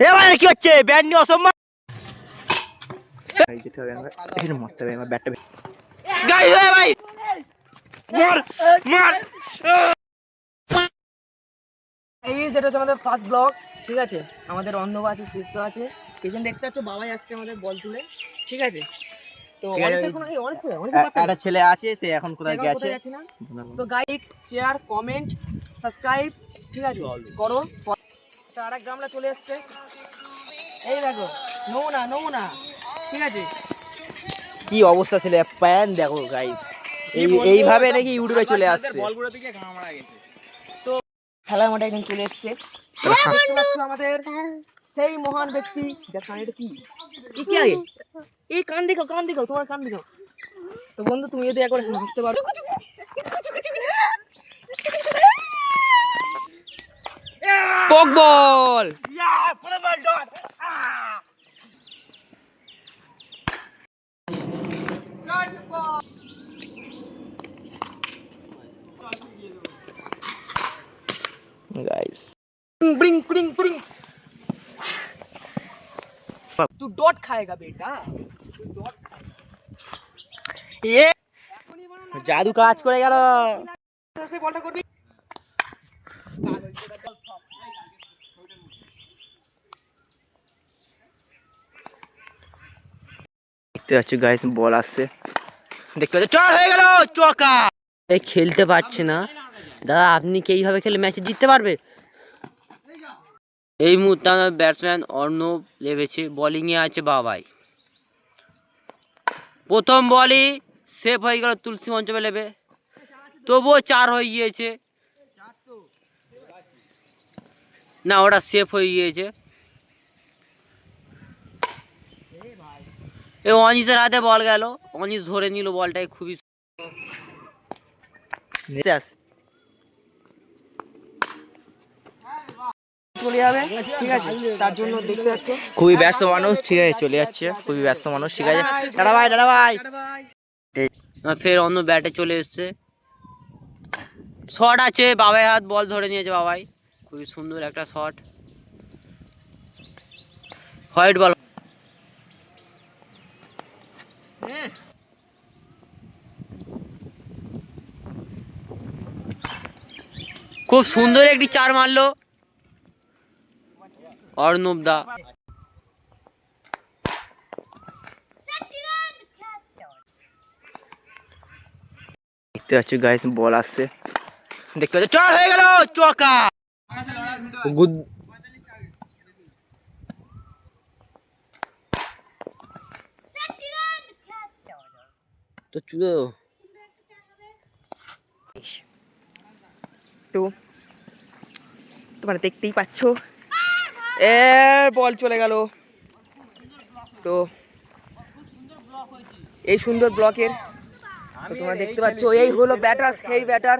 এ ভাই কি হচ্ছে ব্যাট নিয়ে অসম্মান যেতে হবে আমরা এখানে মরতে হবে আমার ব্যাটটা গাইস এ ভাই মার মার এই যেটা হচ্ছে আমাদের ফার্স্ট ব্লগ, ঠিক আছে। আমাদের অন্ধব আছে, সুপ্ত আছে, পেছনে দেখতে পাচ্ছ বাবাই আসছে আমাদের বল তুলে, ঠিক আছে। তো একটা ছেলে আছে, সে এখন কোথায় গেছে না। তো লাইক শেয়ার কমেন্ট সাবস্ক্রাইব, ঠিক আছে, করো। তো আরেক গ্রামটা চলে এসছে, এই দেখো নমুনা, ঠিক আছে। কি অবস্থা ছেলে প্যান দেখো গাইস, এইভাবে নাকি ইউটিউবে চলে আসছে। বলগুলো দিকে ঘা মারা গেছে। তো খেলার মাঠে একদম চলে এসছে আমাদের সেই মহান ব্যক্তি। দেখ এটা কি কি আগে এই কান দেখো তোমার কান দেখো। তো বন্ধু তুমি যদি একবার হাসতে পারো। পক বল গাইস ब्रिंग ब्रिंग ब्रिंग तू डॉट खाएगा बेटा, तू डॉट ये জাদু কাজ করে গেল। से बॉलটা করবি। দেখতে পাচ্ছি গাইস বল আসছে, দেখতে পাচ্ছি চল হয়ে গেল চকা। এই খেলতে পারছে না দাদা, আপনি কি এইভাবে খেলে ম্যাচে জিততে পারবে? এই মুহূর্তে আমার ব্যাটসম্যান অর্ণব লেবেছে, বোলিংয়ে আছে বাবাই। প্রথম বলই সেফ হয়ে গেল তুলসী মঞ্চ লেবে, তবুও 4 হয়ে গিয়েছে। না ওটা সেফ হয়ে গিয়েছে। এ অনিসের হাতে বল গেল, অনিস ধরে নিল বলটাই, খুবই চলে যাবে, ঠিক আছে। তার জন্য দেখতে পাচ্ছ খুবই ব্যস্ত মানুষ, ঠিক আছে চলে যাচ্ছে, খুবই ব্যস্ত মানুষ, ঠিক আছে। দাদা ভাই ফের অন্য ব্যাটে চলে এসছে, শট আছে, বাবাই হাত বল ধরে নিয়েছে বাবাই, খুবই সুন্দর একটা শট, হোয়াইট বল। খুব সুন্দর একটি 4 মারলো অর্ণব দা। দেখতে পাচ্ছি গাইস বল আসছে, দেখতে পাচ্ছি চল হয়ে গেল চকা। তো চুলো তো তোমরা দেখতেই পাচ্ছ এ বল চলে গেল। তো এই সুন্দর ব্লকের তোমরা দেখতে পাচ্ছ, এই হলো ব্যাটার, সেই ব্যাটার।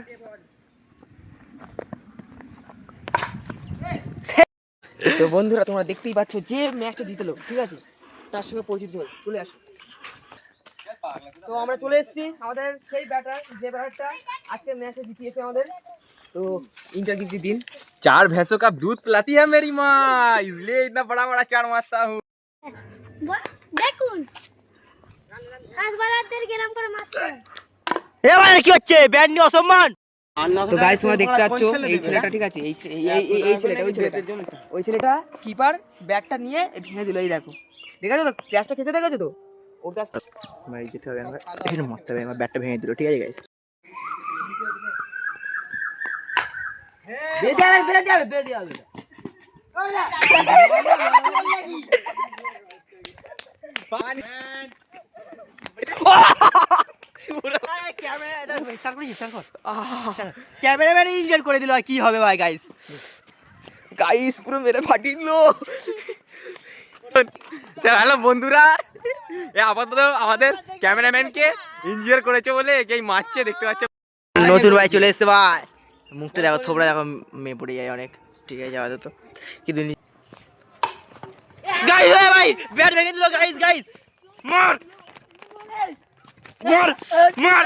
তো বন্ধুরা তোমরা দেখতেই পাচ্ছ যে ম্যাচটা জিতলো, ঠিক আছে, তার সঙ্গে পরিচিত হল, চলে আসো। তো আমরা চলে এসেছি আমাদের সেই ব্যাটার, যে ব্যাটারটা আজকে ম্যাচে জিতিয়েছে আমাদের। तो इंटरव्यू के दिन 4 भैंसों का दूध पिलाती है मेरी माँ, इसलिए इतना बड़ा बड़ा 4 मारता हूँ। দেখুন হাসবালাদের গ্রাম করে মাত্র এ ভাই কি হচ্ছে ব্যাট নিয়ে অসম্মান। তো গাইস তোমরা দেখতে পাচ্ছ এই ছেলেটা, ঠিক আছে, এই ছেলেটা, ওই ছেলেটা কিপার ব্যাটটা নিয়ে ভেঙে দিল। এই দেখো, দেখেছো তো ক্যাচটা খেতে, দেখেছো তো ওর কাছ ভাই যেতে হবে আমরা এখানে মরতে হবে আমার ব্যাটটা ভেঙে দিল, ঠিক আছে গাইস। ক্যামেরাম্যান ইনজয় করে দিল, আর কি হবে ভাই গাইস, গাইস পুরো মেরে ফাটিয়ে দিল। হ্যালো বন্ধুরা, আপাতত আমাদের ক্যামেরাম্যানকে ইনজিওর করেছে বলে একেই মারছে, দেখতে পাচ্ছ। নতুন ভাই চলে এসছে ভাই, মুখটা দেখো, থোবড়া দেখো, মেয়ে পড়ে যায় অনেক, ঠিক আছে আপাতত। কিন্তু গাইস ভাই ব্যাট ভেঙে দিল গাইস, মার মার মার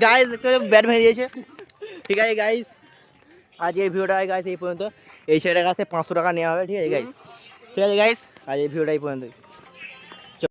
গাইস দেখতে ব্যাট ভেঙে দিয়েছে। ঠিক আছে গাইস, আজকের ভিডিওটা গাইস এই পর্যন্ত। এই ছেলেটার কাছে 500 টাকা নেওয়া হবে, ঠিক আছে গাইস? ঠিক আছে গাইস, আজ এই ভিডিওটা এই পর্যন্ত।